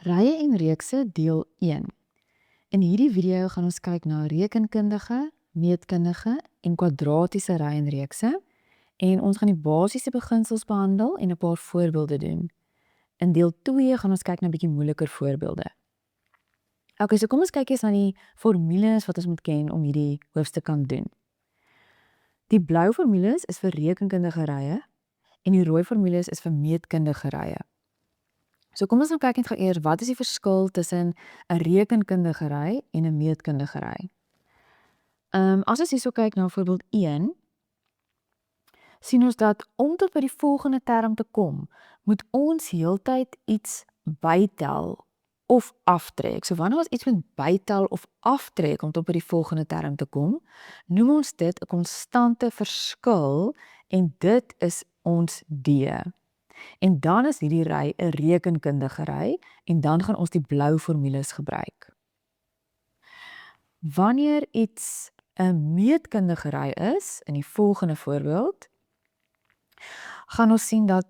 Rye en reekse deel 1. In hierdie video gaan ons kyk na rekenkundige, meetkundige en kwadratiese rye en reekse en ons gaan die basiese beginsels behandel en 'n paar voorbeelde doen. In deel 2 gaan ons kyk na 'n bietjie moeiliker voorbeelde. Okay, so kom ons kyk eers na die formules wat ons moet ken om hierdie hoofstuk kan doen. Die blou formules is vir rekenkundige rye en die rooi formules is vir meetkundige rye. So kom ons nou kyk net gou eers, wat is die verskil tussen 'n rekenkundige ry en 'n meetkundige ry? As ons hierso kyk na voorbeeld 1, sien ons dat om tot by die volgende term te kom, moet ons heeltyd iets bytel of aftrek. So wanneer ons iets moet bytel of aftrek om tot by die volgende term te kom, noem ons dit 'n konstante verskil en dit is ons D. En dan is hierdie ry 'n rekenkundige ry en dan gaan ons die blou formules gebruik. Wanneer iets 'n meetkundige ry is, in die volgende voorbeeld, gaan ons sien dat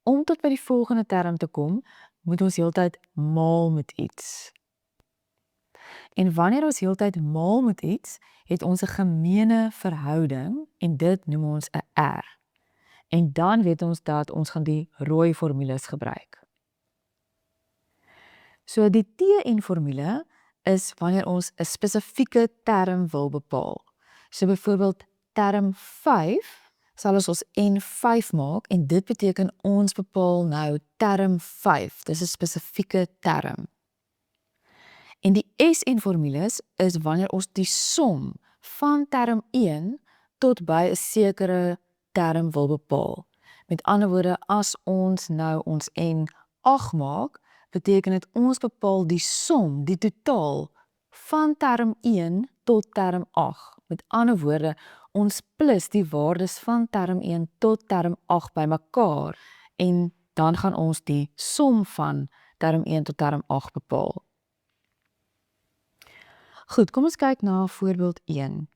om tot by die volgende term te kom, moet ons heeltyd maal met iets. En wanneer ons heeltyd maal met iets, het ons 'n gemeene verhouding en dit noem ons 'n R. En dan weet ons dat ons gaan die rooi formules gebruik. So die TN-formule is wanneer ons 'n spesifieke term wil bepaal. So byvoorbeeld term 5 sal ons N5 maak en dit beteken ons bepaal nou term 5. Dis 'n spesifieke term. En die SN-formules is wanneer ons die som van term 1 tot by 'n sekere term wil bepaal. Met ander woorde, as ons nou ons N8 maak, beteken dit ons bepaal die som, die totaal van term 1 tot term 8. Met ander woorde, ons plus die waardes van term 1 tot term 8 bymekaar en dan gaan ons die som van term 1 tot term 8 bepaal. Goed, kom ons kyk na voorbeeld 1.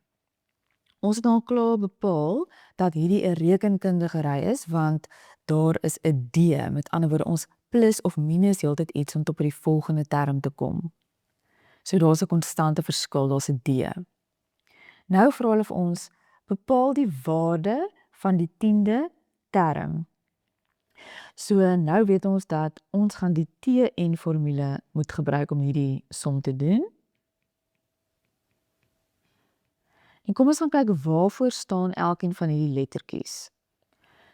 Ons het al klaar bepaal dat hierdie 'n rekenkundige ry is, want daar is 'n D. Met ander woorde, ons plus of minus heeltyd iets om tot by die volgende term te kom. So daar's 'n konstante verskil, daar's 'n D. Nou vra hulle vir ons, bepaal die waarde van die 10de term. So nou weet ons dat ons gaan die TN-formule moet gebruik om hierdie som te doen. En kom ons gaan kyk waarvoor staan elkeen van hierdie lettertjies.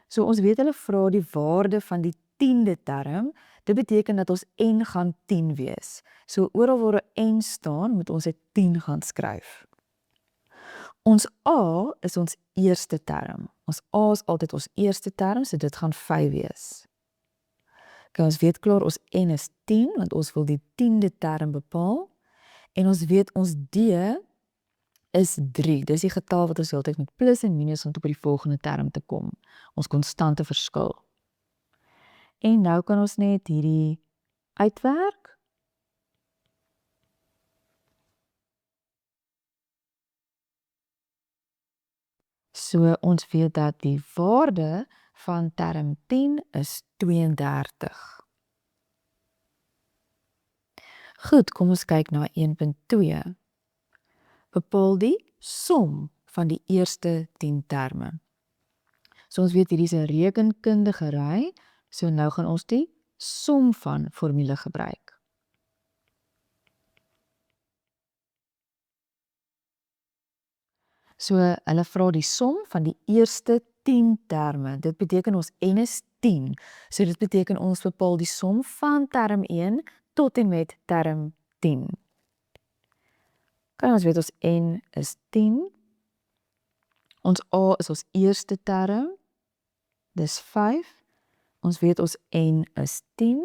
So ons weet hulle vra die waarde van die 10de term, dit beteken dat ons N gaan 10 wees. So oral waar 'n N staan, moet ons 'n 10 gaan skryf. Ons A is ons eerste term. Ons A is altyd ons eerste term, so dit gaan 5 wees. Okay, ons weet klaar ons N is 10, want ons wil die 10de term bepaal. En ons weet ons D is 3. Dis die getal wat ons heeltyd met plus en minus om tot by die volgende term te kom. Ons konstante verskil. En nou kan ons net hierdie uitwerk. So ons weet dat die waarde van term 10 is 32. Goed, kom ons kyk na 1.2. Bepaal die som van die eerste 10 terme. So ons weet hierdie is 'n rekenkundige ry, so nou gaan ons die som van formule gebruik. So hulle vra die som van die eerste 10 terme. Dit beteken ons N is 10. So dit beteken ons bepaal die som van term 1 tot en met term 10. Kan ons weet ons N is 10. Ons A is ons eerste term. Dis 5. Ons weet ons N is 10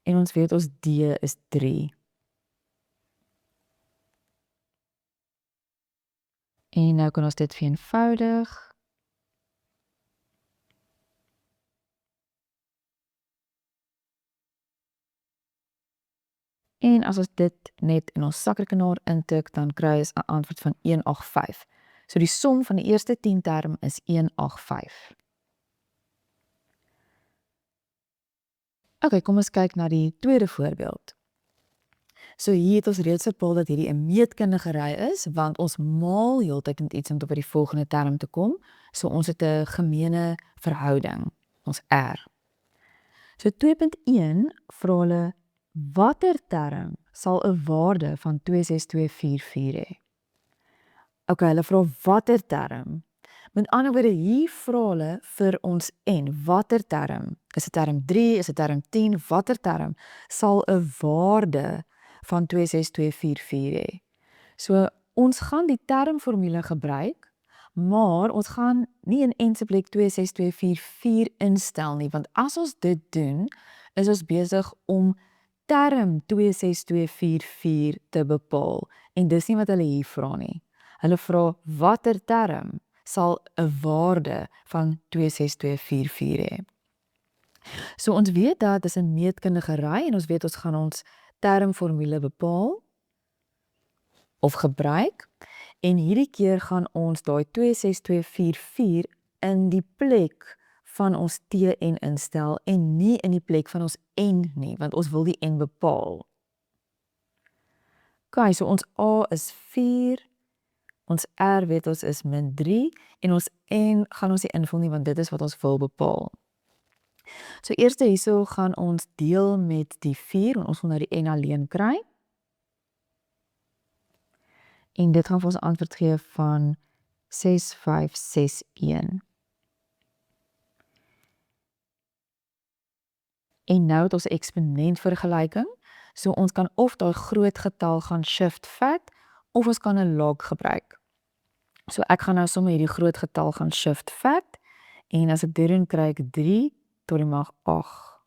en ons weet ons D is 3. En nou kan ons dit vereenvoudig. En as ons dit net in ons sakrekenaar intik, dan kry ons 'n antwoord van 185. So die som van die eerste 10 term is 185. Okay, kom ons kyk na die tweede voorbeeld. So hier het ons reeds bepaal dat hierdie 'n meetkundige ry is, want ons maal heeltyd met iets om tot by die volgende term te kom. So ons het 'n gemeene verhouding, ons R. So 2.1 vra hulle watter term sal 'n waarde van 26244 hê? Okay, hulle vra watter term. Met ander woorde, hier vra hulle vir ons N, watter term? Is dit term 3, is dit term 10, watter term sal 'n waarde van 26244 hê? So ons gaan die termformule gebruik, maar ons gaan nie in N se plek 26244 instel nie, want as ons dit doen, is ons besig om term 26244 te bepaal, en dis nie wat hulle hier vra nie. Hulle vra watter term sal 'n waarde van 26244 hê. So ons weet dat dis 'n meetkundige ry en ons weet ons gaan ons termformule bepaal of gebruik, en hierdie keer gaan ons daai 26244 in die plek van ons Tn instel en nie in die plek van ons N nie, want ons wil die N bepaal. Okay, so ons A is 4, ons R weet ons is -3 en ons N gaan ons nie invul nie, want dit is wat ons wil bepaal. So eerste hierso gaan ons deel met die 4 en ons wil nou die N alleen kry. En dit gaan vir ons antwoord gee van 6561. En nou het ons 'n eksponent vergelyking, so ons kan of daai groot getal gaan shift fact, of ons kan 'n log gebruik. So ek gaan nou sommer hierdie groot getal gaan shift fact, en as ek dit doen, kry ek 3 tot die mag 8.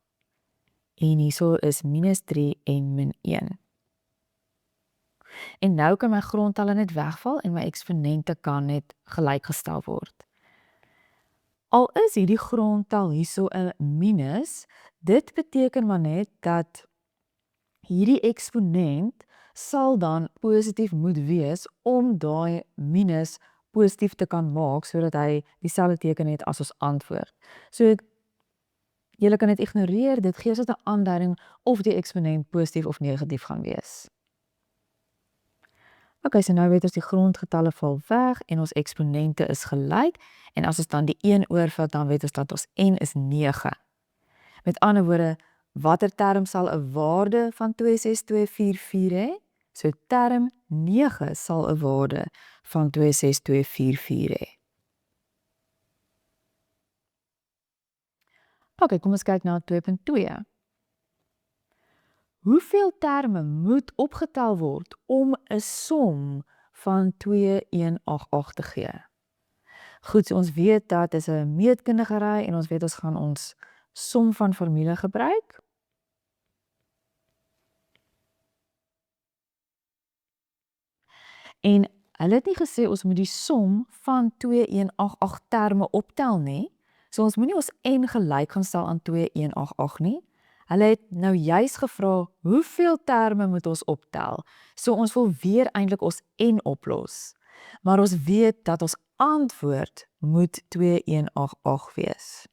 En hierso is -3 en -1. En nou kan my grondtalle net wegval en my eksponente kan net gelykgestel word. Al is hierdie grondtal hierso 'n minus, dit beteken maar net dat hierdie eksponent sal dan positief moet wees om daai minus positief te kan maak, sodat hy dieselfde teken het as ons antwoord. So julle kan dit ignoreer, dit gee net 'n aanduiding of die eksponent positief of negatief gaan wees. Okay, so nou weet ons die grondgetalle val weg en ons eksponente is gelyk, en as ons dan die 1 oorvat, dan weet ons dat ons N is 9. Met ander woorde, watter term sal 'n waarde van 26244 hê? So term 9 sal 'n waarde van 26244 hê. Okay, kom ons kyk na 2.2. Hoeveel terme moet opgetel word om 'n som van 2188 te gee? Goed, so ons weet dat dit is 'n meetkundige ry en ons weet ons gaan ons som van formule gebruik. En hulle het nie gesê ons moet die som van 2188 terme optel nie. So ons moenie ons N gelyk gaan stel aan 2188 nie. Hulle het nou juis gevra hoeveel terme moet ons optel. So ons wil weer eintlik ons N oplos. Maar ons weet dat ons antwoord moet 2188 wees.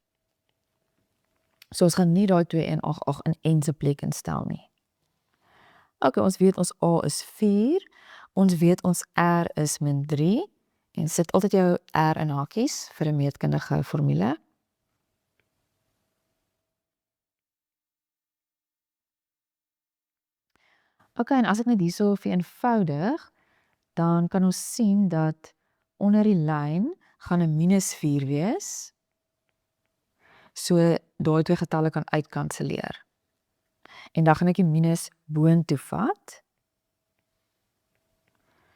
So ons gaan nie daai 2188 in N se plek instel nie. Okay, ons weet ons A is 4. Ons weet ons R is -3. En sit altyd jou R in hakies vir 'n meetkundige formule. Okay, en as ek net hierso vereenvoudig, dan kan ons sien dat onder die lyn gaan 'n -4 wees. So daai twee getalle kan uitkanselleer. En dan gaan ek die minus boontoe vat.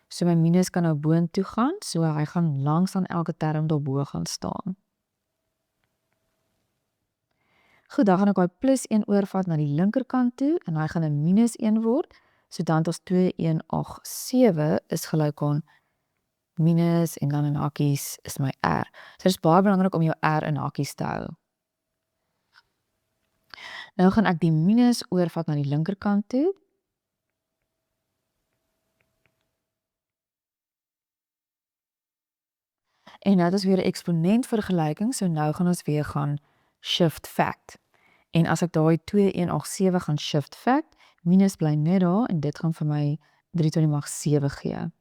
So my minus kan nou boontoe gaan, so hy gaan langs aan elke term daarbo gaan staan. Goed, dan gaan ek daai plus 1 oorvat na die linkerkant toe, en hy gaan 'n minus 1 word, so dan het ons 2187 is gelyk aan minus, en dan in hakies is my R. So dit is baie belangrik om jou R in hakies te hou. Nou gaan ek die minus oorvat na die linkerkant toe. En nou is weer 'n eksponent vergelyking, so nou gaan ons weer gaan shift fact. En as ek daai 2187 gaan shift fact, minus bly net daar, en dit gaan vir my 3 tot die mag 7 gee.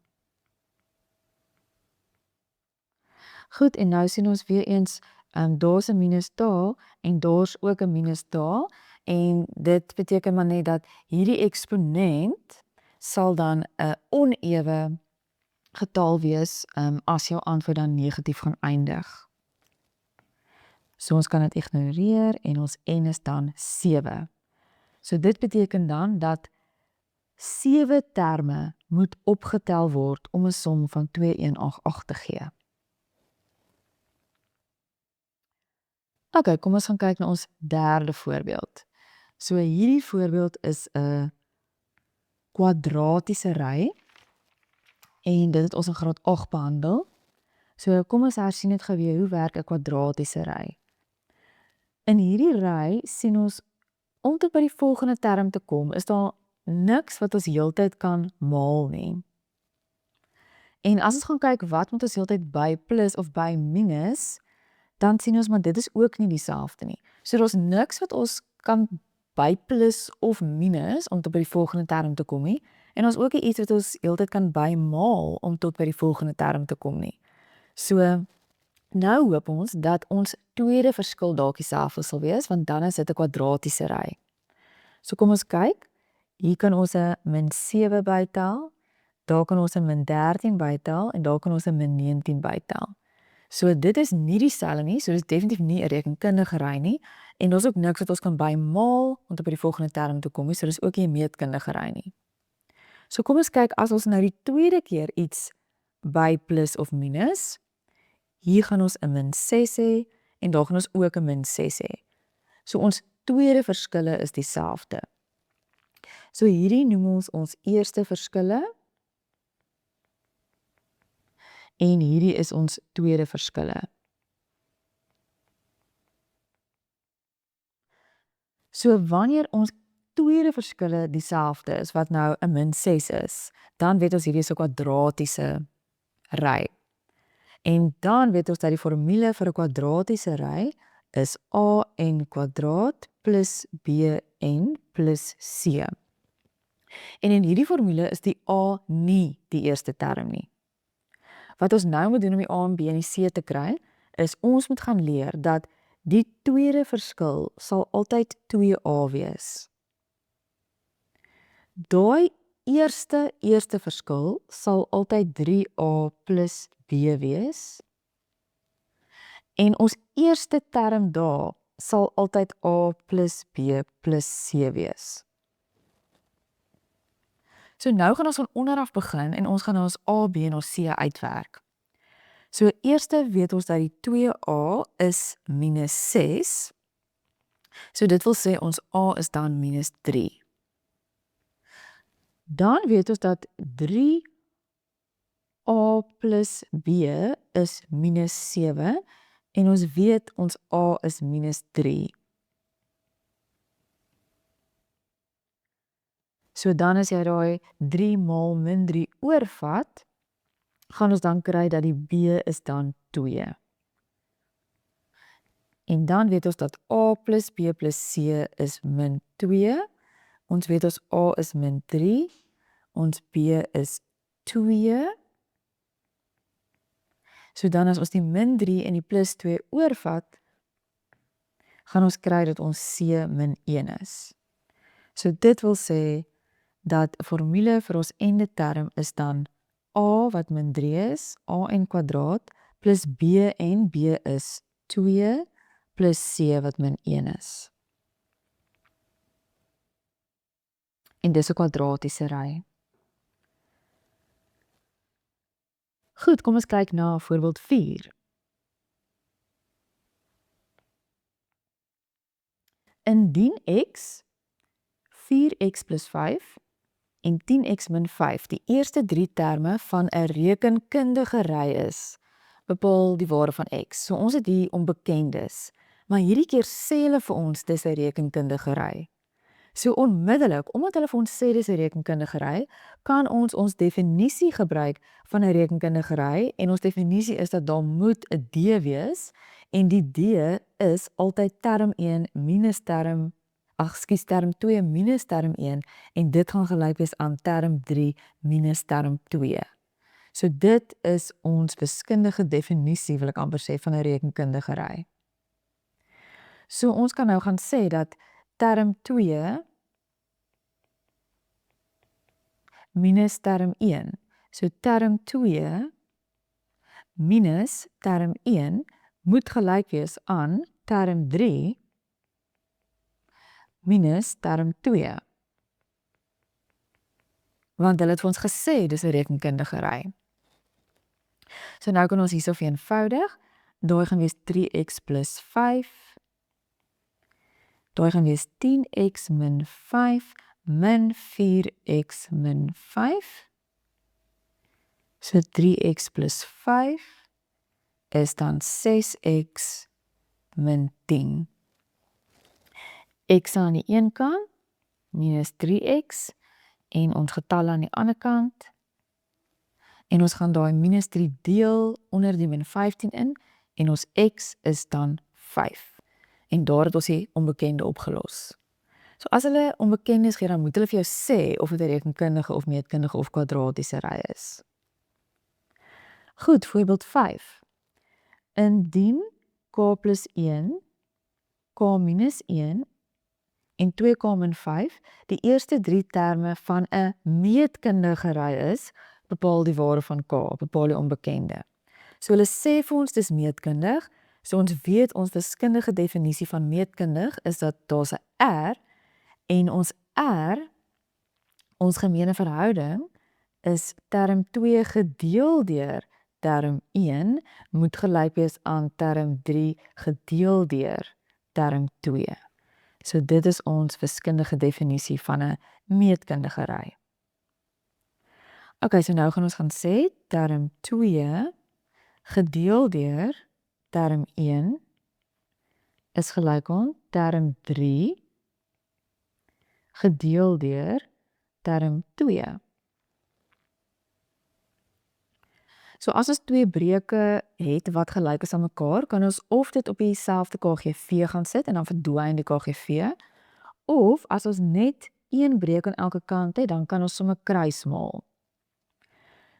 Goed, en nou sien ons weer eens, daar's 'n minus daar, en daar's ook 'n minus daar, en dit beteken maar net dat hierdie eksponent sal dan 'n onewe getal wees, as jou antwoord dan negatief gaan eindig. So ons kan dit ignoreer, en ons n is dan 7. So dit beteken dan dat 7 terme moet opgetel word om 'n som van 2188 te gee. Ok, kom ons gaan kyk na ons derde voorbeeld. So hierdie voorbeeld is 'n kwadratiese ry, en dit het ons in graad 8 behandel. So kom ons hersien net gou weer, hoe werk 'n kwadratiese ry? In hierdie ry sien ons, om tot by die volgende term te kom, is daar niks wat ons heeltyd kan maal nie. En as ons gaan kyk wat moet ons heeltyd by plus of by minus, dan sien ons maar dit is ook nie dieselfde nie. So daar's niks wat ons kan by plus of minus om tot by die volgende term te kom nie, en ons ook nie iets wat ons heeltyd kan by maal om tot by die volgende term te kom nie. So nou hoop ons dat ons tweede verskil dalk dieselfde sal wees, want dan is dit 'n kwadratiese ry. So kom ons kyk, hier kan ons 'n min 7 bytel, daar kan ons 'n min 13 bytel, en daar kan ons 'n min 19 bytel. So dit is nie dieselfde nie, so dit is definitief nie 'n rekenkundige ry nie, en daar's ook niks wat ons kan bymaal om tot by die volgende term te kom nie, so dis ook nie 'n meetkundige ry nie. So kom ons kyk, as ons nou die tweede keer iets by plus of minus, hier gaan ons 'n min 6 hê, en daar gaan ons ook 'n min 6 hê. So ons tweede verskille is dieselfde. So hierdie noem ons eerste verskille, en hierdie is ons tweede verskille. So wanneer ons tweede verskille dieselfde is, wat nou 'n min 6 is, dan weet ons hierdie is 'n kwadratiese ry. En dan weet ons dat die formule vir 'n kwadratiese ry is a'n kwadraat plus b'n plus c. En in hierdie formule is die a nie die eerste term nie. Wat ons nou moet doen om die a en b en die c te kry, is ons moet gaan leer dat die tweede verskil sal altyd 2a wees. Daai eerste verskil sal altyd 3a plus b wees, en ons eerste term daar sal altyd a plus b plus c wees. So nou gaan ons van onder af begin, en ons gaan ons a, b en ons c uitwerk. So eerste weet ons dat die 2a is minus 6, so dit wil sê ons a is dan minus 3. Dan weet ons dat 3a plus b is minus 7, en ons weet ons a is minus 3. So dan as jy daai 3 maal min 3 oorvat, gaan ons dan kry dat die b is dan 2. En dan weet ons dat a plus b plus c is min 2, ons weet ons a is min 3, ons b is 2. So dan as ons die min 3 en die plus 2 oorvat, gaan ons kry dat ons c min 1 is. So dit wil sê dat 'n formule vir ons ende term is dan a wat min 3 is, a'n kwadraat, plus b en b is 2, plus c wat min 1 is. En dis 'n kwadratiese ry. Goed, kom ons kyk na voorbeeld 4. Indien x 4x plus 5 en 10x min 5 die eerste 3 terme van 'n rekenkundige ry is, bepaal die waarde van x. So ons het hier onbekendes, maar hierdie keer sê hulle vir ons dis 'n rekenkundige ry. So onmiddellik, omdat hulle vir ons sê dis 'n rekenkundige ry, kan ons definisie gebruik van 'n rekenkundige ry, en ons definisie is dat daar moet 'n d wees, en die d is altyd term 1 minus term term 2 minus term 1 en dit gaan gelyk wees aan term 3 minus term 2. So dit is ons wiskundige definisie, wil ek amper sê, van 'n rekenkundige ry. So ons kan nou gaan sê dat term 2 minus term 1. So term 2 minus term 1 moet gelyk wees aan term 3 minus term 2. Want hulle het vir ons gesê, dis 'n rekenkundige ry. So nou kan ons hierso vereenvoudig. Daai gaan wees 3x plus 5. Daai gaan wees 10x min 5 min 4x min 5. So 3x plus 5 is dan 6x min 10. X aan die een kant, minus 3x, en ons getal aan die ander kant. En ons gaan daai minus 3 deel onder die min 15 in, en ons x is dan 5. En daar het ons die onbekende opgelos. So as hulle onbekendes gee, dan moet hulle vir jou sê of dit 'n rekenkundige of meetkundige of kwadratiese ry is. Goed, voorbeeld 5. Indien k plus 1, k minus 1 en 2k min 5 die eerste 3 terme van 'n meetkundige ry is, bepaal die waarde van k, bepaal die onbekende. So hulle sê vir ons dis meetkundig, so ons weet ons wiskundige definisie van meetkundig is dat daar's 'n R, en ons R, ons gemeene verhouding, is term 2 gedeel deur term 1 moet gelyk wees aan term 3 gedeel deur term 2. So dit is ons wiskundige definisie van 'n meetkundige ry. Okay, so nou gaan ons gaan sê term 2 gedeel deur term 1 is gelyk aan term 3 gedeel deur term 2. So as ons 2 breuke het wat gelyk is aan mekaar, kan ons of dit op dieselfde KGV gaan sit en dan verdwyn die KGV, of as ons net 1 breuk aan elke kant het, dan kan ons sommer kruismaal.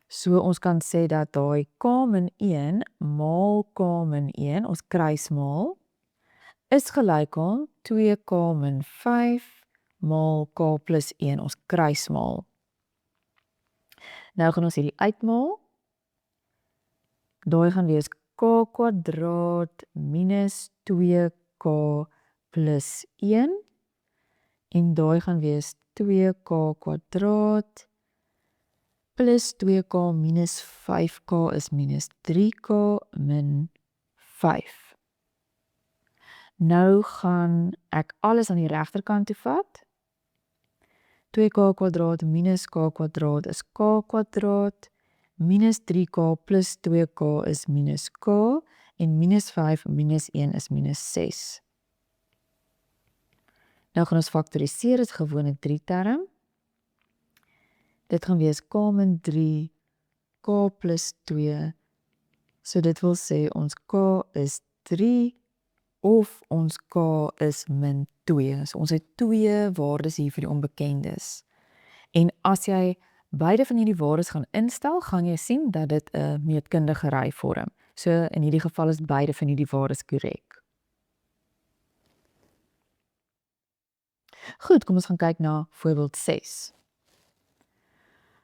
So ons kan sê dat daai k min 1 maal k min 1, ons kruismaal, is gelyk aan 2k min 5 maal k plus 1, ons kruismaal. Nou gaan ons hierdie uitmaal. Daai gaan wees k kwadraat minus 2k plus 1. En daai gaan wees 2k kwadraat plus 2k minus 5k is minus 3k min 5. Nou gaan ek alles aan die regterkant toe vat. 2k kwadraat minus k kwadraat is k kwadraat, minus 3k plus 2k is minus k, en minus 5 minus 1 is minus 6. Nou gaan ons faktoriseer, dit is gewone 3 term. Dit gaan wees k min 3, k plus 2, so dit wil sê ons k is 3, of ons k is min 2. So ons het 2 waardes hier vir die onbekendes. En as jy beide van hierdie waardes gaan instel, gaan jy sien dat dit 'n meetkundige ry vorm. So in hierdie geval is beide van hierdie waardes korrek. Goed, kom ons gaan kyk na voorbeeld 6.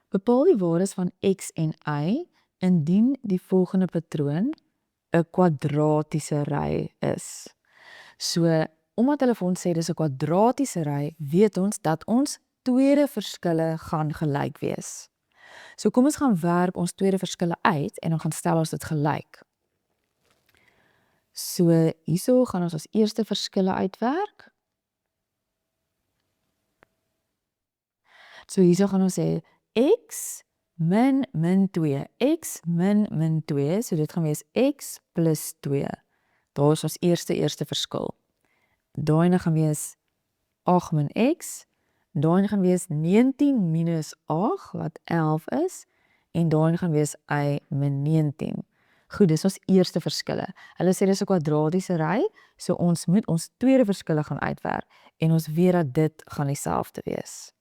Bepaal die waardes van x en y indien die volgende patroon 'n kwadratiese ry is. So, omdat hulle vir ons sê dis 'n kwadratiese ry, weet ons dat ons tweede verskille gaan gelyk wees. So kom ons gaan werk ons tweede verskille uit en dan gaan stel ons dit gelyk. So hierso gaan ons eerste verskille uitwerk. So hierso gaan ons sê x min min 2, x min min 2, so dit gaan wees x plus 2. Daar is ons eerste verskil. Daai gaan wees 8 min x, daai gaan wees 19 minus 8, wat 11 is, en daai gaan wees y min 19. Goed, dis ons eerste verskille. Hulle sê dis 'n kwadratiese ry, so ons moet ons tweede verskille gaan uitwerk en ons weet dat dit gaan dieselfde wees.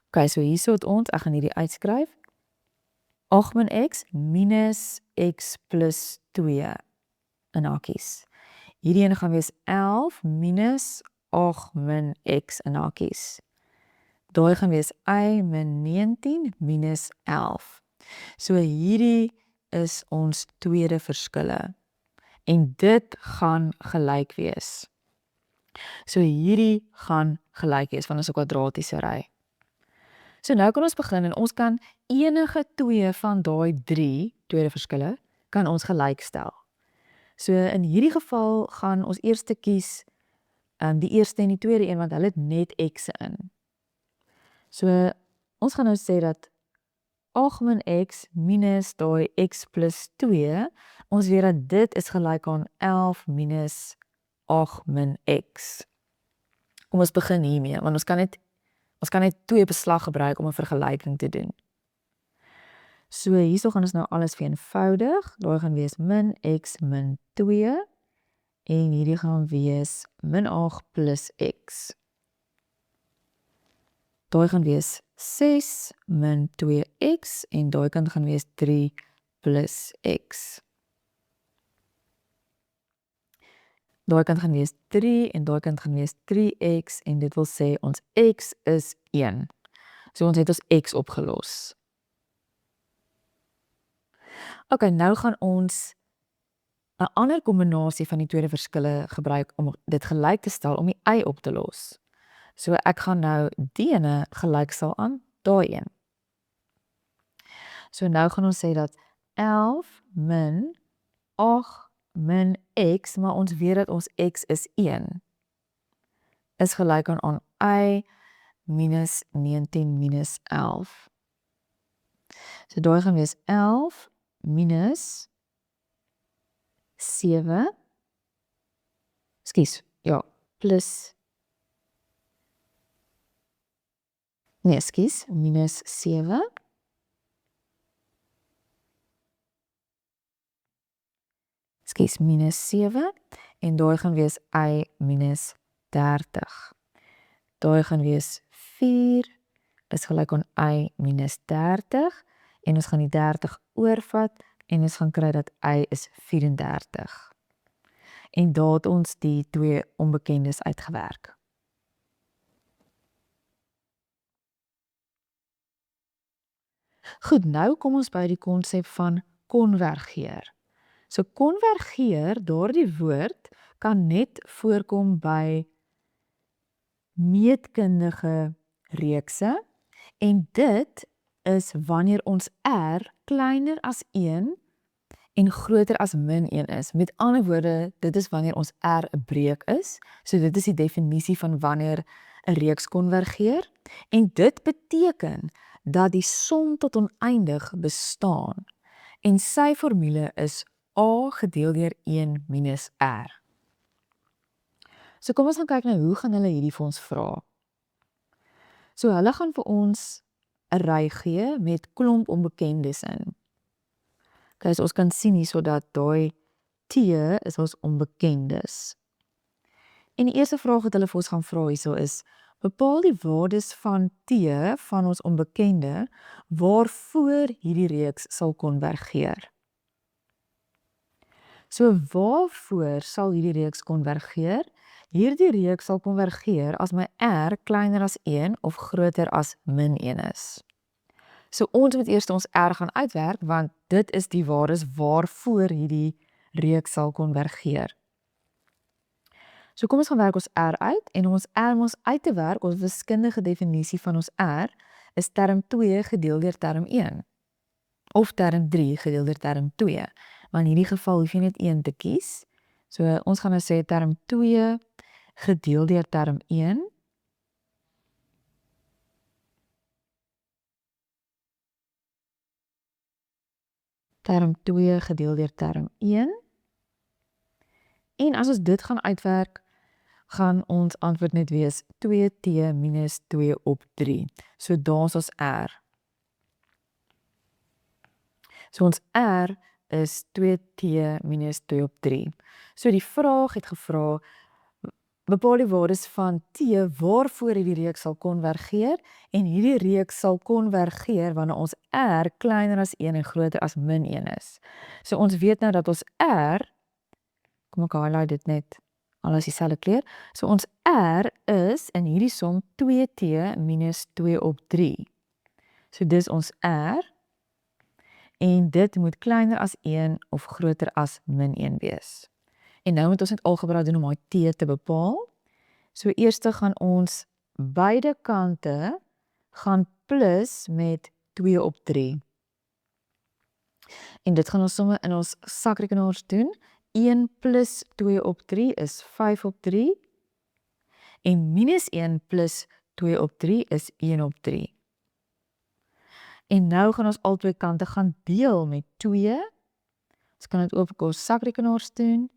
OK, so hierso het ons, ek gaan hierdie uitskryf. 8 min x minus x plus 2 in hakies. Hierdie een gaan wees 11 minus 8 min x in hakies. Daai gaan wees y min 19 minus 11. So hierdie is ons tweede verskille. En dit gaan gelyk wees. So hierdie gaan gelyk wees want ons 'n kwadratiese ry. So nou kan ons begin en ons kan enige twee van daai 3 tweede verskille kan ons gelykstel. So in hierdie geval gaan ons eers kies die eerste en die tweede een want hulle het net x'e in. So ons gaan nou sê dat 8 min x minus daai x plus 2, ons weet dat dit is gelyk aan 11 minus 8 min x. Kom ons begin hiermee, want ons kan net twee beslag gebruik om 'n vergelyking te doen. So hierso gaan ons nou alles vereenvoudig. Daai gaan wees min x min 2 en hierdie gaan wees min 8 plus x. Daai gaan wees 6 min 2x en daai kant gaan wees 3 plus x. Daai kant gaan wees 3 en daai kant gaan wees 3x en dit wil sê ons x is 1. So ons het ons x opgelos. OK, nou gaan ons 'n ander kombinasie van die tweede verskille gebruik om dit gelyk te stel om die y op te los. So ek gaan nou die ene gelykstel aan daai een. So nou gaan ons sê dat 11 min 8 min x, maar ons weet dat ons x is 1, is gelyk aan y minus 19 minus 11. So daai gaan wees 11 minus 7, plus, minus 7, minus 7, en daai gaan wees y minus 30. Daai gaan wees 4, is gelyk aan y minus 30, en ons gaan die 30 oorvat, en ons gaan kry dat y is 34. En daar het ons die twee onbekendes uitgewerk. Goed, nou kom ons by die konsep van konvergeer. So konvergeer, daardie woord, kan net voorkom by meetkundige reekse, en dit is wanneer ons r kleiner as 1 en groter as min 1 is. Met ander woorde, dit is wanneer ons r 'n breek is. So dit is die definisie van wanneer 'n reeks konvergeer. En dit beteken dat die som tot oneindig bestaan. En sy formule is a gedeel deur 1 minus r. So kom ons gaan kyk nou hoe gaan hulle hierdie vir ons vra. So hulle gaan vir ons 'n ry gee met klomp onbekendes in. Okay, so ons kan sien hierso dat daai t is ons onbekendes. En die eerste vraag wat hulle vir ons gaan vra hierso is, bepaal die waardes van t van ons onbekende waarvoor hierdie reeks sal konvergeer. So waarvoor sal hierdie reeks konvergeer? Hierdie reeks sal konvergeer as my r kleiner as 1 of groter as min 1 is. So ons moet eers ons r gaan uitwerk, want dit is die waardes waarvoor hierdie reeks sal konvergeer. So kom ons gaan werk ons r uit, en om ons r ons uit te werk, ons wiskundige definisie van ons r, is term 2 gedeel deur term 1. Of term 3 gedeel deur term 2. Maar in hierdie geval hoef jy net 1 te kies. So ons gaan nou sê term 2 gedeel deur term 1. Term 2 gedeel deur term 1. En as ons dit gaan uitwerk, gaan ons antwoord net wees 2t minus 2 op 3. So daar is ons r. So ons r is 2t minus 2 op 3. So die vraag het gevra, bepaal die waardes van t waarvoor hierdie reeks sal konvergeer, en hierdie reeks sal konvergeer wanneer ons r kleiner as 1 en groter as min 1 is. So ons weet nou dat ons r, kom ek highlight dit net, alles dieselfde kleur, so ons r is in hierdie som 2t minus 2 op 3. So dis ons r, en dit moet kleiner as 1 of groter as min 1 wees. En nou moet ons net algebra doen om die t te bepaal. So eers gaan ons beide kante gaan plus met 2 op 3. En dit gaan ons sommer in ons sakrekenaars doen. 1 plus 2 op 3 is 5 op 3. En minus 1 plus 2 op 3 is 1 op 3. En nou gaan ons albei kante gaan deel met 2. Ons kan dit ook op ons sakrekenaars doen.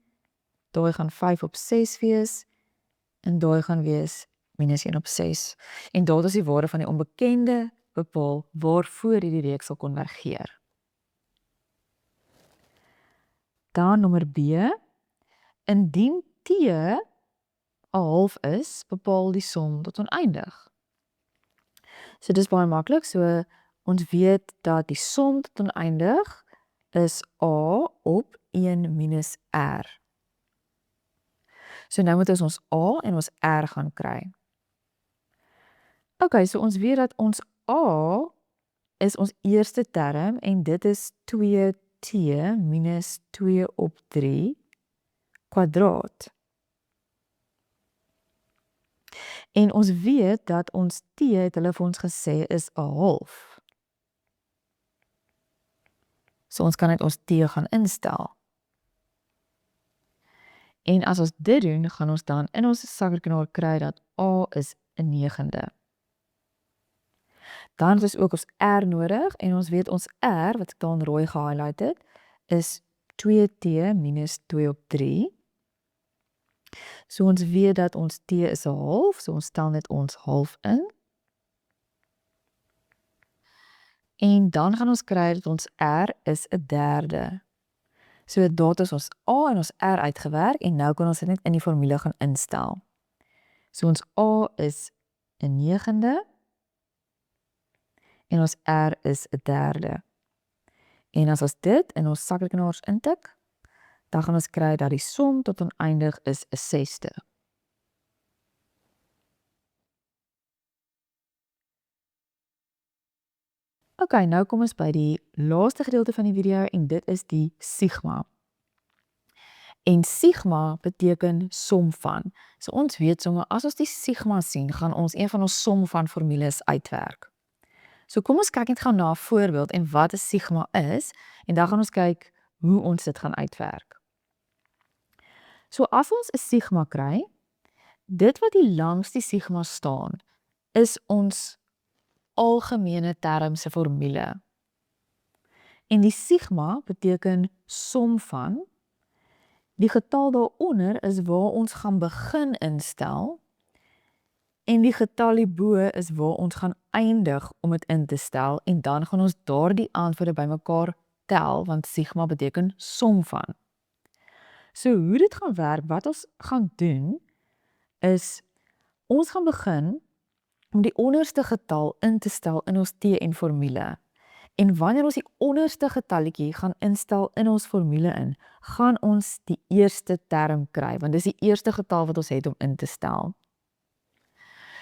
Daai gaan 5 op 6 wees. En daai gaan wees minus 1 op 6. En daar is die waarde van die onbekende bepaal waarvoor hierdie reeks sal konvergeer. Dan nommer B. Indien t 'n half is, bepaal die som tot oneindig. So dis baie maklik. So ons weet dat die som tot oneindig is a op 1 minus r. So nou moet ons a en ons r gaan kry. Okay, so ons weet dat ons a is ons eerste term en dit is 2t minus 2 op 3 kwadraat. En ons weet dat ons t, het hulle vir ons gesê, is 'n half. So ons kan net ons t gaan instel. En as ons dit doen, gaan ons dan in ons sakrekenaar kry dat a is 'n 9de. Dan het ons ook ons r nodig en ons weet ons r, wat ek daar in rooi gehighlight het, is 2t minus 2 op 3. So ons weet dat ons t is 'n half, so ons stel net ons half in. En dan gaan ons kry dat ons r is 'n derde. So daar is ons a en ons r uitgewerk en nou kan ons dit net in die formule gaan instel. So ons a is 'n 9de en ons r is 'n derde. En as ons dit in ons sakrekenaars intik, dan gaan ons kry dat die som tot oneindig is 'n 6de. Okay, nou kom ons by die laaste gedeelte van die video en dit is die sigma. En sigma beteken som van. So ons weet sommer, as ons die sigma sien, gaan ons een van ons som van formules uitwerk. So kom ons kyk net gou na 'n voorbeeld en wat 'n sigma is en dan gaan ons kyk hoe ons dit gaan uitwerk. So as ons 'n sigma kry, dit wat hier langs die sigma staan, is ons algemene term se formule. En die sigma beteken som van. Die getal daaronder is waar ons gaan begin instel en die getal hierbo is waar ons gaan eindig om dit in te stel en dan gaan ons daardie antwoorde bymekaar tel want sigma beteken som van. So hoe dit gaan werk, wat ons gaan doen is ons gaan begin om die onderste getal in te stel in ons T-en formule. En wanneer ons die onderste getalletjie gaan instel in ons formule in, gaan ons die eerste term kry, want dis die eerste getal wat ons het om in te stel.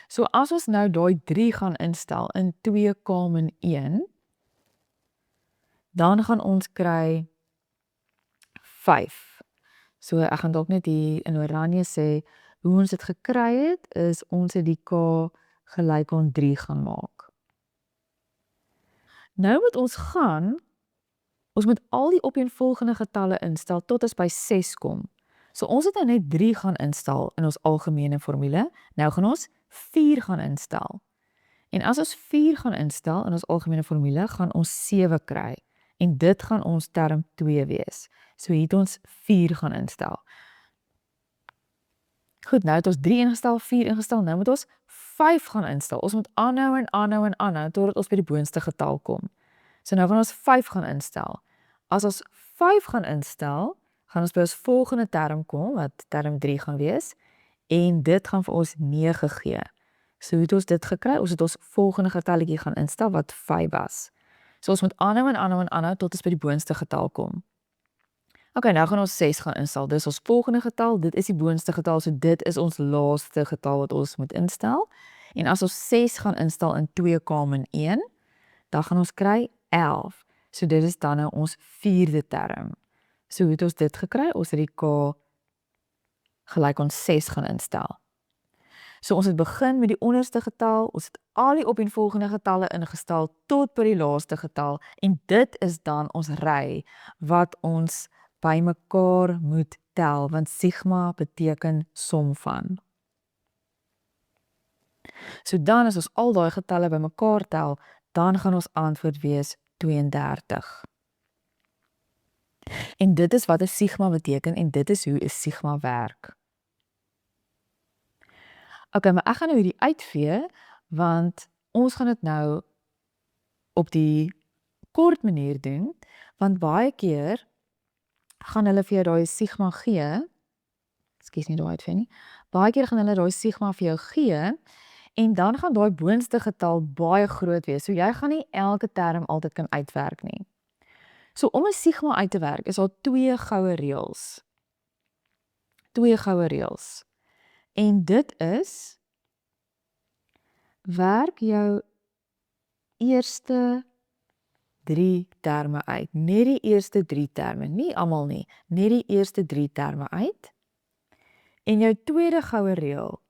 So as ons nou daai 3 gaan instel in 2,1, dan gaan ons kry 5. So ek gaan dalk net hier in oranje sê, hoe ons dit gekry het, is ons het die k gelyk aan 3 gaan maak. Nou moet ons moet al die opeenvolgende getalle instel tot ons by 6 kom. So ons het nou net 3 gaan instel in ons algemene formule, nou gaan ons 4 gaan instel. En as ons 4 gaan instel in ons algemene formule, gaan ons 7 kry. En dit gaan ons term 2 wees. So hier het ons 4 gaan instel. Goed, nou het ons 3 ingestel, 4 ingestel, nou moet ons 5 gaan instel. Ons moet aanhou en aanhou en aanhou, totdat ons by die boonste getal kom. So nou gaan ons 5 gaan instel. As ons 5 gaan instel, gaan ons by ons volgende term kom, wat term 3 gaan wees, en dit gaan vir ons 9 gee. So hoe het ons dit gekry? Ons het ons volgende getalletjie gaan instel wat 5 was. So ons moet aanhou en aanhou en aanhou tot ons by die boonste getal kom. Ok, nou gaan ons 6 gaan instel. Dis ons volgende getal, dit is die boonste getal, so dit is ons laaste getal wat ons moet instel. En as ons 6 gaan instel in 2,1, dan gaan ons kry 11. So dit is dan nou ons 4de term. So hoe het ons dit gekry? Ons het die k gelyk aan 6 gaan instel. So ons het begin met die onderste getal, ons het al die opeenvolgende getalle ingestel tot by die laaste getal, en dit is dan ons ry wat ons bymekaar moet tel, want sigma beteken som van. So dan as ons al daai getalle bymekaar tel, dan gaan ons antwoord wees 32. En dit is wat 'n sigma beteken en dit is hoe 'n sigma werk. Ok, maar ek gaan nou hierdie uitvee, want ons gaan dit nou op die kort manier doen, want baie keer gaan hulle vir jou daai sigma gee, ekskuus nie daai uitvee nie, baie keer gaan hulle daai sigma vir jou gee, en dan gaan daai boonste getal baie groot wees, so jy gaan nie elke term altyd kan uitwerk nie. So om 'n sigma uit te werk, is daar twee goue reëls. En dit is, werk jou eerste 3 terme uit. Net die eerste 3 terme, nie almal nie, net die eerste 3 terme uit. En jou tweede goue reël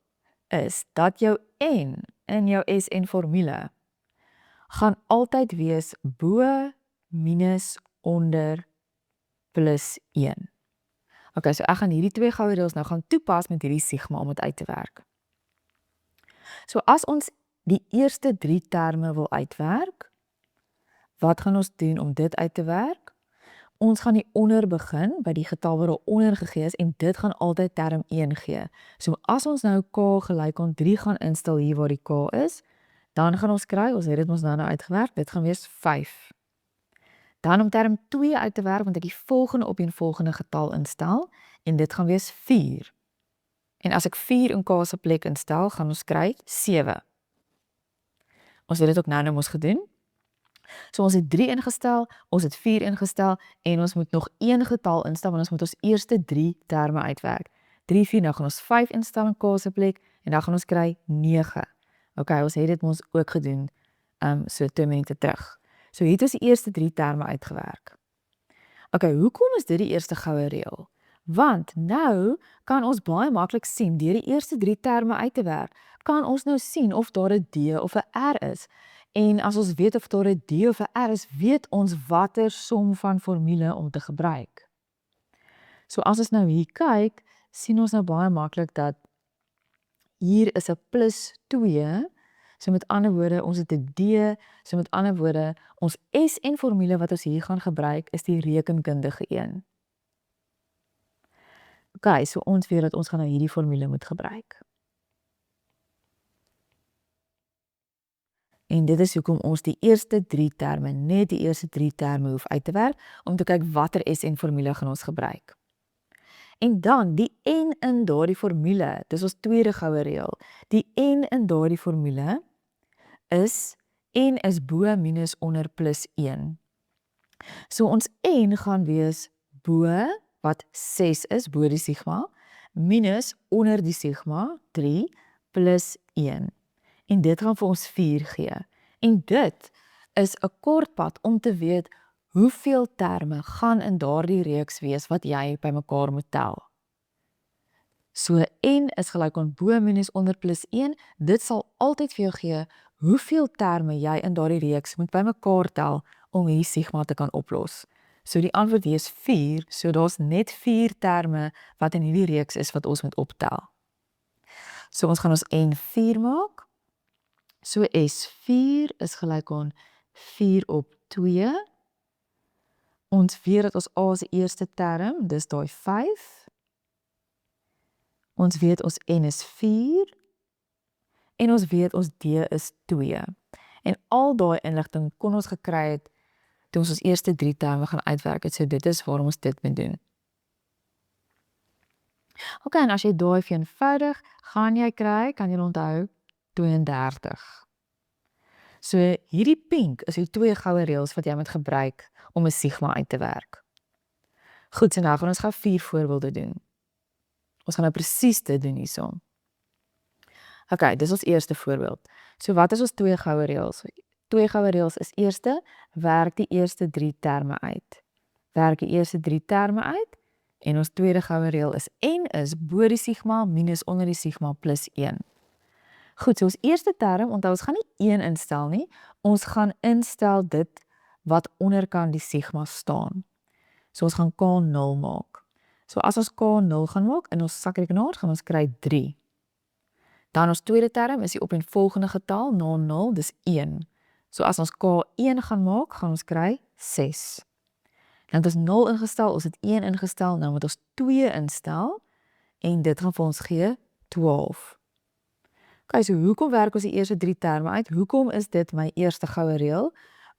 is dat jou n in jou SN formule gaan altyd wees bo, minus, onder, plus 1. Ok, so ek gaan hierdie twee goue reëls nou gaan toepas met hierdie sigma om dit uit te werk. So as ons die eerste 3 terme wil uitwerk, wat gaan ons doen om dit uit te werk? Ons gaan die onder begin, by die getal wat er onder gegee is, en dit gaan altyd term 1 gee. So as ons nou k gelyk aan 3 gaan instel hier waar die k is, dan gaan ons kry, ons het dit ons nou uitgewerk, dit gaan wees 5. Dan om term 2 uit te werk, want ek die volgende opeenvolgende getal instel, en dit gaan wees 4. En as ek 4 in k se plek instel, gaan ons kry 7. Ons het dit ook nou mos gedoen. So ons het 3 ingestel, ons het 4 ingestel, en ons moet nog 1 getal instel, want ons moet ons eerste 3 terme uitwerk. 3, 4, nou gaan ons 5 instel in k se plek, en dan gaan ons kry 9. Ok, ons het dit ons ook gedoen, so 2 minute terug. So het ons die eerste 3 terme uitgewerk. Ok, hoekom is dit die eerste goue reël? Want nou kan ons baie maklik sien, deur die eerste 3 terme uit te werk, kan ons nou sien of daar 'n D of 'n R is. En as ons weet of daar 'n D of 'n R is, weet ons watter som van formule om te gebruik. So as ons nou hier kyk, sien ons nou baie maklik dat hier is 'n plus 2, so met ander woorde, ons het 'n D, so met ander woorde, ons SN formule wat ons hier gaan gebruik, is die rekenkundige een. Ok, so ons weet dat ons gaan nou hierdie formule moet gebruik. En dit is hoekom ons die eerste 3 terme, net die eerste 3 terme hoef uit te werk, om te kyk watter SN formule gaan ons gebruik. En dan, die n in daardie formule, dis ons tweede goue reël, die n in daardie formule is, n is bo, minus, onder, plus 1. So ons n gaan wees bo, wat 6 is, bo die sigma, minus, onder die sigma, 3, plus 1. En dit gaan vir ons 4 gee. En dit is 'n kort pad om te weet hoeveel terme gaan in daardie reeks wees wat jy bymekaar moet tel. So n is gelyk aan bo minus onder plus 1, dit sal altyd vir jou gee hoeveel terme jy in daardie reeks moet bymekaar tel om hierdie sigma te kan oplos. So die antwoord hier is 4, so daar's net 4 terme wat in hierdie reeks is wat ons moet optel. So ons gaan ons n 4 maak. So S4 is gelyk aan 4 op 2. Ons weet dat ons A is die eerste term, dis daai 5. Ons weet ons N is 4. En ons weet ons D is 2. En al daai inligting kon ons gekry het toe ons eerste 3 terme gaan uitwerk het, so dit is waarom ons dit moet doen. Ok, en as jy daai vereenvoudig, gaan jy kry, kan jy onthou, 32. So hierdie pink is die 2 goue reëls wat jy moet gebruik om 'n sigma uit te werk. Goed, so nou gaan ons gou 4 voorbeelde doen. Ons gaan nou presies dit doen hierso. Ok, dis ons eerste voorbeeld. So wat is ons 2 goue reëls? 2 goue reëls is eerste, werk die eerste 3 terme uit. Werk die eerste 3 terme uit, en ons tweede goue reël is n is bo die sigma minus onder die sigma plus 1. Goed, so ons eerste term, onthou ons gaan nie 1 instel nie, ons gaan instel dit wat onderkant die sigma staan. So ons gaan k 0 maak. So as ons k 0 gaan maak, in ons sakrekenaar gaan ons kry 3. Dan ons tweede term is die opeenvolgende getal, na 0, dis 1. So as ons k 1 gaan maak, gaan ons kry 6. Dan het ons 0 ingestel, ons het 1 ingestel, nou moet ons 2 instel, en dit gaan vir ons gee 12. Ok, so hoekom werk ons die eerste 3 terme uit? Hoekom is dit my eerste goue reël?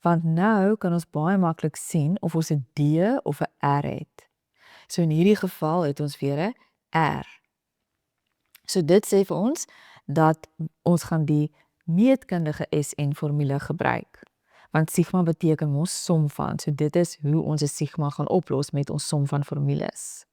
Want nou kan ons baie maklik sien of ons 'n D of 'n R het. So in hierdie geval het ons weer 'n R. So dit sê vir ons dat ons gaan die meetkundige SN formule gebruik. Want sigma beteken mos som van, so dit is hoe ons 'n sigma gaan oplos met ons som van formules.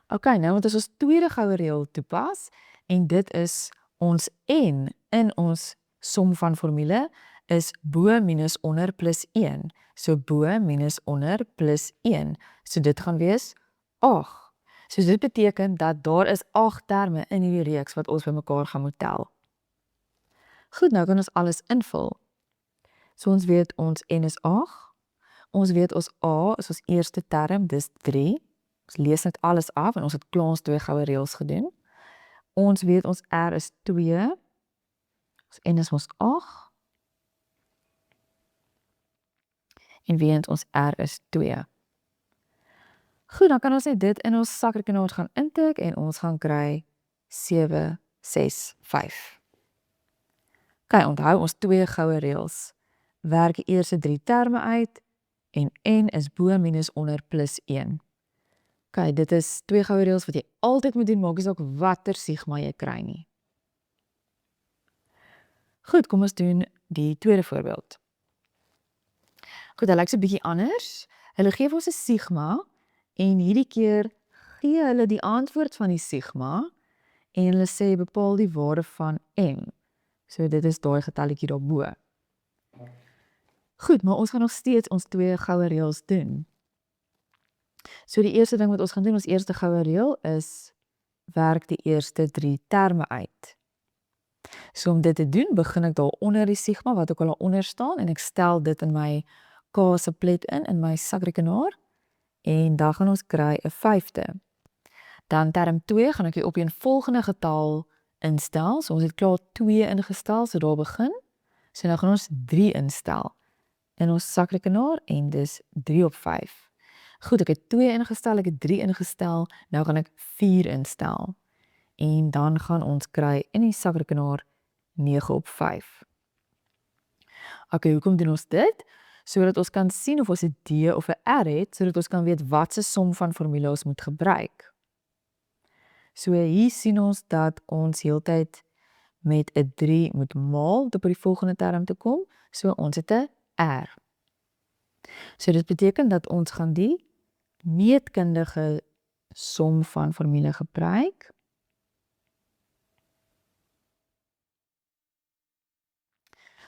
Ok, nou moet ons tweede goue reël toepas, en dit is ons n in ons som van formule is bo minus onder plus 1. So bo minus onder plus 1. So dit gaan wees 8. So dit beteken dat daar is 8 terme in hierdie reeks wat ons bymekaar gaan moet tel. Goed, nou kan ons alles invul. So ons weet ons n is 8. Ons weet ons a is ons eerste term, dis 3. Ons lees net alles af en ons het klaar ons 2 goue reëls gedoen. Ons weet ons r is 2. Ons n is ons 8. En weet ons r is 2. Goed, dan kan ons net dit in ons sakrekenaar gaan intik en ons gaan kry 7, 6, 5. Ok, onthou ons 2 goue reëls. Werk die eerste 3 terme uit en n is bo minus onder plus 1. Ok, dit is 2 goue reëls wat jy altyd moet doen, maak nie saak watter sigma jy kry nie. Goed, kom ons doen die tweede voorbeeld. Goed, dit lyk so 'n bietjie anders. Hulle gee vir ons 'n sigma en hierdie keer gee hulle die antwoord van die sigma en hulle sê bepaal die waarde van m. So dit is daai getalletjie daarbo. Goed, maar ons gaan nog steeds ons 2 goue reëls doen. So die eerste ding wat ons gaan doen, ons eerste goue reël is werk die eerste 3 terme uit. So om dit te doen, begin ek daar onder die sigma wat ook al daaronder staan en ek stel dit in my k se plet in my sakrekenaar en dan gaan ons kry 'n 5de. Dan term 2 gaan ek die opeenvolgende getal instel. So ons het klaar 2 ingestel, so daar begin. So nou gaan ons 3 instel in ons sakrekenaar en dis 3 op 5. Goed, ek het 2 ingestel, ek het 3 ingestel, nou gaan ek 4 instel. En dan gaan ons kry in die sakrekenaar 9 op 5. Ok, hoekom doen ons dit? Sodat ons kan sien of ons 'n D of 'n R het, sodat ons kan weet wat se som van formule ons moet gebruik. So hier sien ons dat ons heeltyd met 'n 3 moet maal om op die volgende term te kom, so ons het 'n R. So dit beteken dat ons gaan die meetkundige som van formule gebruik.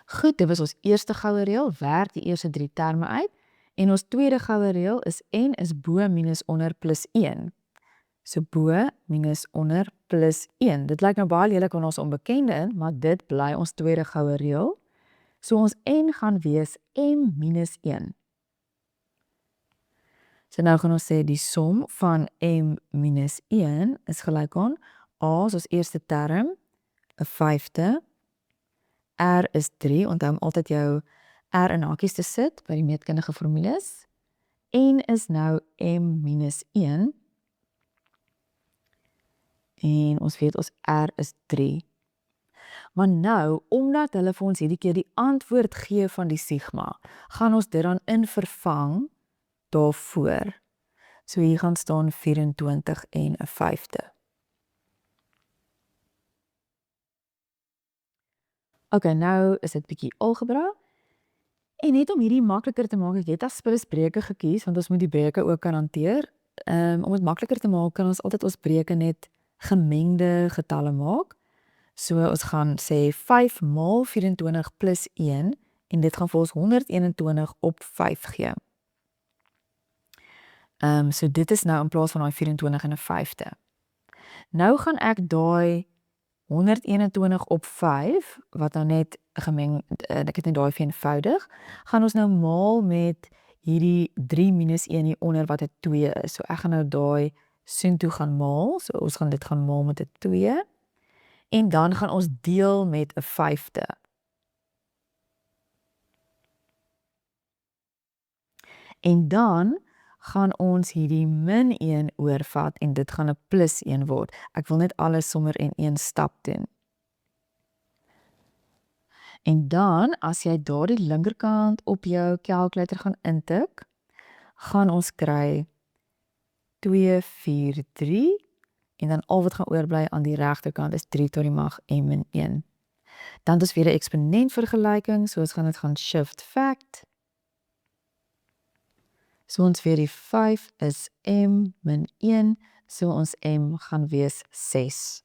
Goed, dit was ons eerste goue reël, werk die eerste 3 terme uit, en ons tweede goue reël is n is bo minus onder plus 1. So bo minus onder plus 1. Dit lyk nou baie lelik want ons onbekende in, maar dit bly ons tweede goue reël. So ons n gaan wees m minus 1. So nou gaan ons sê die som van m minus 1 is gelyk aan a is ons eerste term, 'n 5de, r is 3, onthou om altyd jou r in hakies te sit by die meetkundige formules, n is nou m minus 1, en ons weet ons r is 3. Maar nou, omdat hulle vir ons hierdie keer die antwoord gee van die sigma, gaan ons dit dan in vervang daarvoor. So hier gaan staan 24 en 'n vyfde. Ok, nou is dit bietjie algebra. En net om hierdie makliker te maak, ek het Asperger's breuke gekies, want ons moet die breuke ook kan hanteer. Om dit makliker te maak, kan ons altyd ons breuke net gemengde getalle maak. So ons gaan sê 5 maal 24 plus 1, en dit gaan vir ons 121 op 5 gee. So dit is nou in plaas van daai 24 en 'n vyfde. Nou gaan ek daai 121 op 5, wat nou net gemeng, ek het net daai vereenvoudig, gaan ons nou maal met hierdie 3 minus 1 hier onder wat 'n 2 is. So ek gaan nou daai soontoe gaan maal, so ons gaan dit gaan maal met 'n 2, en dan gaan ons deel met 'n vyfde. En dan gaan ons hierdie min 1 oorvat en dit gaan 'n plus 1 word. Ek wil net alles sommer in een stap doen. En dan, as jy daardie linkerkant op jou calculator gaan intik, gaan ons kry 243, en dan al wat gaan oorbly aan die regterkant is 3 tot die mag n min 1. Dan het ons weer 'n eksponent vergelyking, so ons gaan dit gaan shift fact. So ons weer die 5 is m min 1, so ons m gaan wees 6.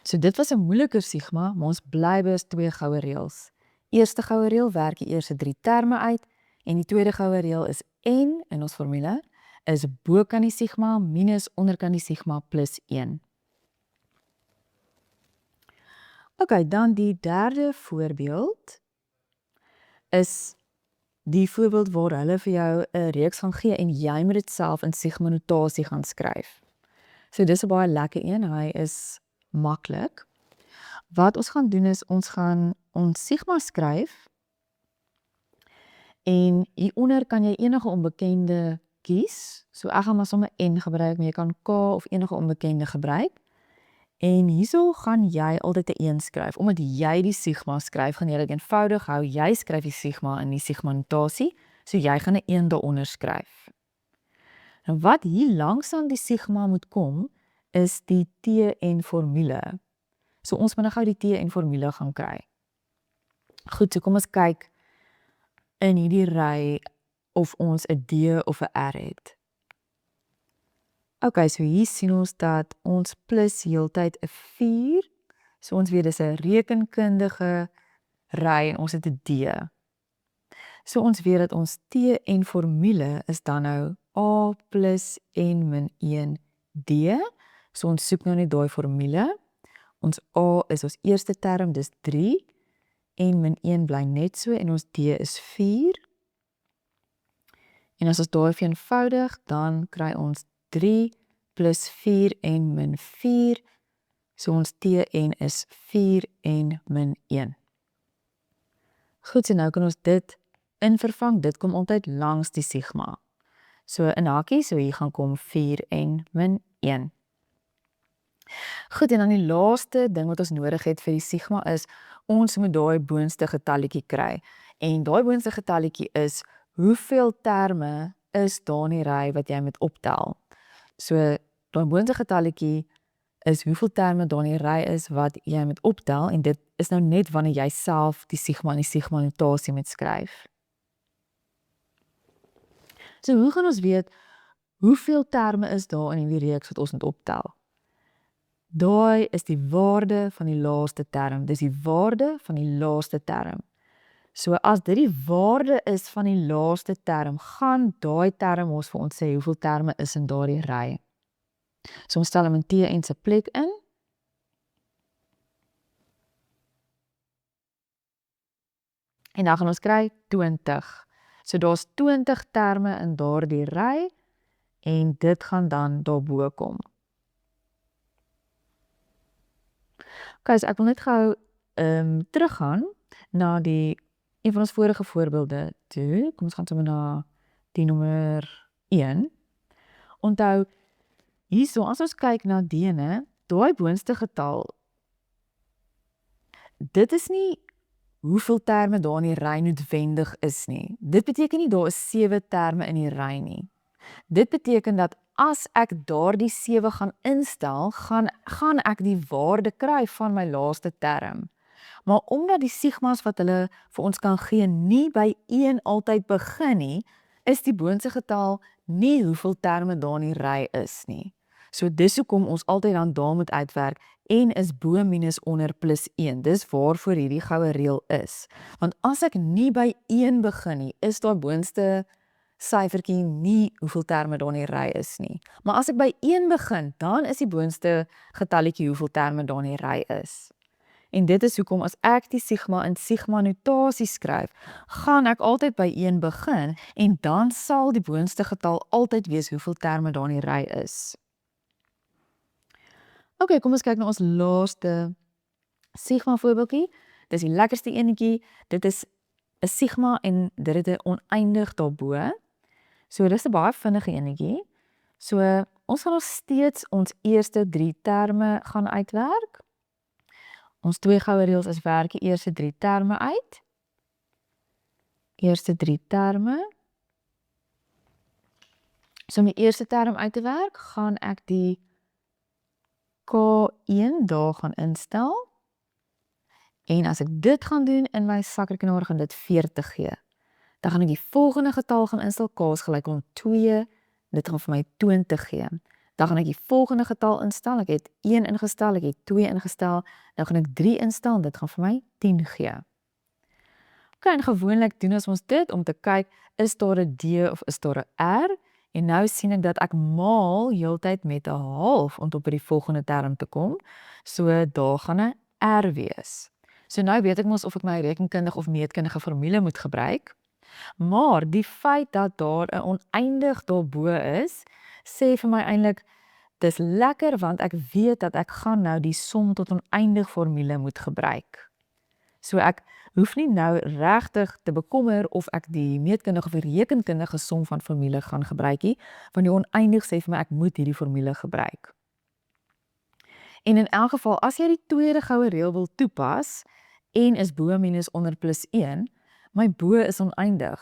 So dit was 'n moeiliker sigma, maar ons bly by ons 2 goue reëls. Eerste goue reël werk die eerste 3 terme uit, en die tweede goue reël is n in ons formule is bokant die sigma minus onderkant die sigma plus 1. Ok, dan die derde voorbeeld is die voorbeeld waar hulle vir jou 'n reeks gaan gee en jy moet dit self in sigma notasie gaan skryf. So dis 'n baie lekker een, hy is maklik. Wat ons gaan doen is, ons gaan ons sigma skryf, en hieronder kan jy enige onbekende kies. So ek gaan maar sommer n gebruik, maar jy kan k of enige onbekende gebruik. En hierso gaan jy altyd 'n 1 skryf. Omdat jy die sigma skryf, gaan jy dit eenvoudig hou. Jy skryf die sigma in die sigma notasie, so jy gaan 'n 1 daaronder skryf. En wat hier langs aan die sigma moet kom, is die T-en formule. So ons moet nou gou die T-en formule gaan kry. Goed, so kom ons kyk in hierdie ry of ons 'n D of 'n R het. Ok, so hier sien ons dat ons plus heeltyd 'n 4, so ons weet dis 'n rekenkundige ry en ons het 'n D. So ons weet dat ons T-en formule is dan nou A plus n min 1 D. So ons soek nou net daai formule. Ons A is ons eerste term, dis 3. N min 1 bly net so, en ons D is 4. En as ons daai vereenvoudig, dan kry ons 3 plus 4n min 4, so ons Tn is 4n min 1. Goed, so nou kan ons dit invervang, dit kom altyd langs die sigma. So in hakies, so hier gaan kom 4n min 1. Goed, en dan die laaste ding wat ons nodig het vir die sigma is, ons moet daai boonste getalletjie kry. En daai boonste getalletjie is, hoeveel terme is daar in die ry wat jy moet optel? So, daai boonste getalletjie is hoeveel terme daar in die ry is wat jy moet optel, en dit is nou net wanneer jy self die sigma in die sigma notasie moet skryf. So, hoe gaan ons weet, hoeveel terme is daar in die reeks wat ons moet optel? Daai is die waarde van die laaste term, dis die waarde van die laaste term. So as dit die waarde is van die laaste term, gaan daai term ons vir ons sê hoeveel terme is in daardie ry. So ons stel hom in Tn se plek in. En dan gaan ons kry 20. So daar's 20 terme in daardie ry, en dit gaan dan daarbo kom. Ok, so ek wil net gou teruggaan na een van ons vorige voorbeelde toe. Kom ons gaan sommer na die nommer 1. Onthou, hierso, as ons kyk na dene, daai boonste getal dit is nie hoeveel terme daar in die ry noodwendig is nie. Dit beteken nie daar is 7 terme in die ry nie. Dit beteken dat as ek daardie 7 gaan instel, gaan ek die waarde kry van my laaste term. Maar omdat die sigmas wat hulle vir ons kan gee nie by 1 altyd begin nie, is die boonste getal nie hoeveel terme daar in die ry is nie. So dis hoekom ons altyd dan daar moet uitwerk en is bo minus onder plus 1. Dis waarvoor hierdie goue reël is. Want as ek nie by 1 begin nie, is daai boonste syfertjie nie hoeveel terme daar in die ry is nie. Maar as ek by 1 begin, dan is die boonste getalletjie hoeveel terme daar in die ry is. En dit is hoekom as ek die sigma in sigma notasie skryf, gaan ek altyd by 1 begin en dan sal die boonste getal altyd wees hoeveel terme daar in die ry is. Ok, kom ons kyk na ons laaste sigma voorbeeldjie. Dis die lekkerste enetjie. Dit is 'n sigma en dit het 'n oneindig daarbo. So dis 'n baie vinnige enetjie. So ons gaan nog steeds ons eerste 3 terme gaan uitwerk. Ons 2 goue reëls is werk die eerste 3 terme uit. Eerste 3 terme. So om die eerste term uit te werk, gaan ek die K1 daar gaan instel. En as ek dit gaan doen in my sakrekenaar, gaan dit 40 gee. Dan gaan ek die volgende getal gaan instel, K is gelyk aan 2, dit gaan vir my 20 gee. Dan gaan ek die volgende getal instel, ek het 1 ingestel, ek het 2 ingestel, dan gaan ek 3 instel, en dit gaan vir my 10 gee. Ok, en gewoonlik doen ons dit om te kyk, is daar 'n D of is daar 'n R? En nou sien ek dat ek maal heeltyd met 'n half om tot by die volgende term te kom. So daar gaan 'n R wees. So nou weet ek mos of ek my rekenkundige of meetkundige formule moet gebruik. Maar die feit dat daar 'n oneindig daarbo is, sê vir my eintlik, dis lekker want ek weet dat ek gaan nou die som tot oneindig formule moet gebruik. So ek hoef nie nou regtig te bekommer of ek die meetkundige of die rekenkundige som van formule gaan gebruik nie, want die oneindig sê vir my ek moet hierdie formule gebruik. En in elk geval, as jy die tweede goue reël wil toepas, en is bo minus onder plus 1, my bo is oneindig.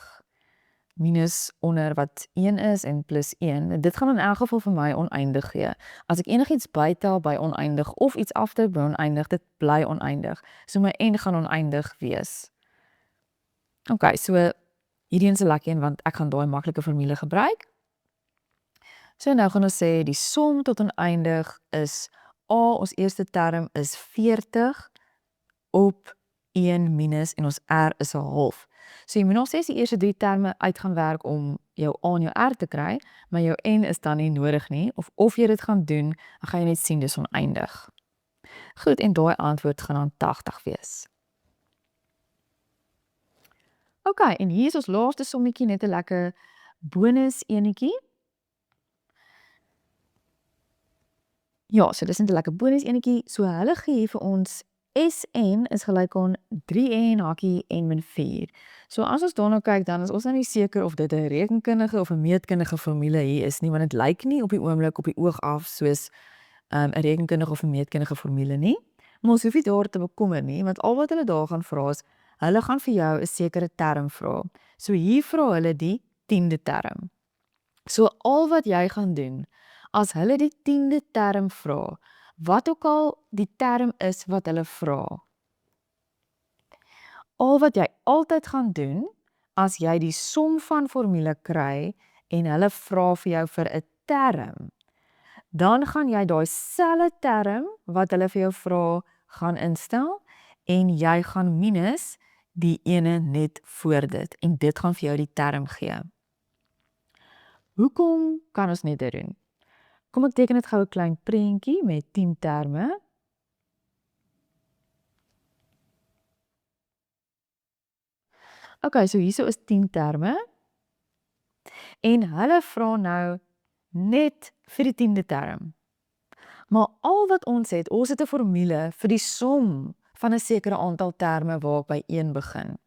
Minus onder wat 1 is en plus 1, dit gaan in elk geval vir my oneindig gee. As ek enigiets bytel by oneindig of iets aftrek by oneindig, dit bly oneindig. So my n gaan oneindig wees. Ok, so hierdie is 'n lekker een want ek gaan daai maklike formule gebruik. So nou gaan ons sê die som tot oneindig is A, ons eerste term is 40 op 1 minus en ons R is 'n half. So jy moet nog steeds die eerste 3 terme uit gaan werk om jou A en jou R te kry, maar jou N is dan nie nodig nie, of jy dit gaan doen, dan gaan jy net sien dis oneindig. Goed, en daai antwoord gaan dan 80 wees. Ok, en hier is ons laaste sommetjie, net 'n lekker bonus enetjie. Ja, so dis net 'n lekker bonus enetjie. So hulle gee vir ons Sn is gelyk aan 3n hakkie n min 4. So as ons daarna kyk, dan is ons nou nie seker of dit 'n rekenkundige of 'n meetkundige formule hier is nie, want dit lyk nie op die oomblik op die oog af soos 'n rekenkundige of 'n meetkundige formule nie. Maar ons hoef nie daar te bekommer nie, want al wat hulle daar gaan vra is, hulle gaan vir jou 'n sekere term vra. So hier vra hulle die 10de term. So al wat jy gaan doen, as hulle die 10de term vra, wat ook al die term is wat hulle vra, al wat jy altyd gaan doen, as jy die som van formule kry, en hulle vra vir jou vir 'n term, dan gaan jy daai selfde term, wat hulle vir jou vra, gaan instel, en jy gaan minus die ene net voor dit, en dit gaan vir jou die term gee. Hoekom kan ons net dit doen? Kom ek teken net gou 'n klein prentjie met 10 terme. Ok, so hierso is 10 terme. En hulle vra nou net vir die 10de term. Maar al wat ons het 'n formule vir die som van 'n sekere aantal terme waar ek by 1 begin.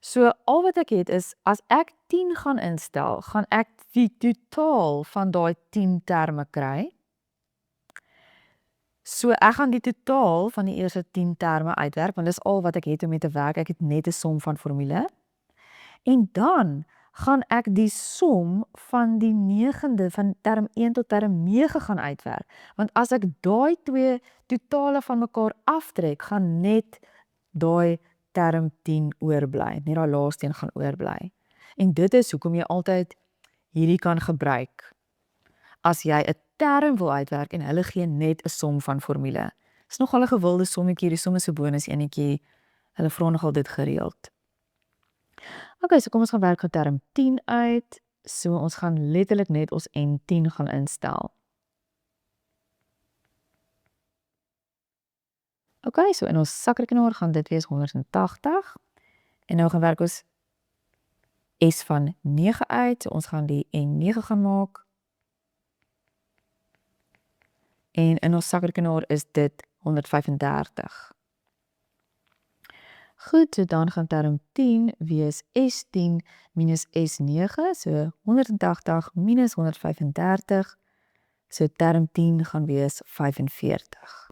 So al wat ek het is, as ek 10 gaan instel, gaan ek die totaal van daai 10 terme kry. So ek gaan die totaal van die eerste 10 terme uitwerk, want dis al wat ek het om mee te werk. Ek het net 'n som van formule. En dan gaan ek die som van die 9de van term 1 tot term 9 gaan uitwerk. Want as ek daai twee totale van mekaar aftrek, gaan net daai term 10 oorbly. Net daai laaste een gaan oorbly. En dit is hoekom jy altyd hierdie kan gebruik as jy 'n term wil uitwerk en hulle gee net 'n som van formule. Dis nogal 'n gewilde sommetjie, die som is 'n bonus enetjie. Hulle vra nogal dit gereeld. Okay, so kom ons gaan werk gou term 10 uit. So ons gaan letterlik net ons N10 gaan instel. Okay, so in ons sakrekenaar gaan dit wees 180. En nou gaan werk ons S van 9 uit. So ons gaan die N9 gaan maak. En in ons sakrekenaar is dit 135. Goed, so dan gaan term 10 wees S10 minus S9, so 180 minus 135. So term 10 gaan wees 45.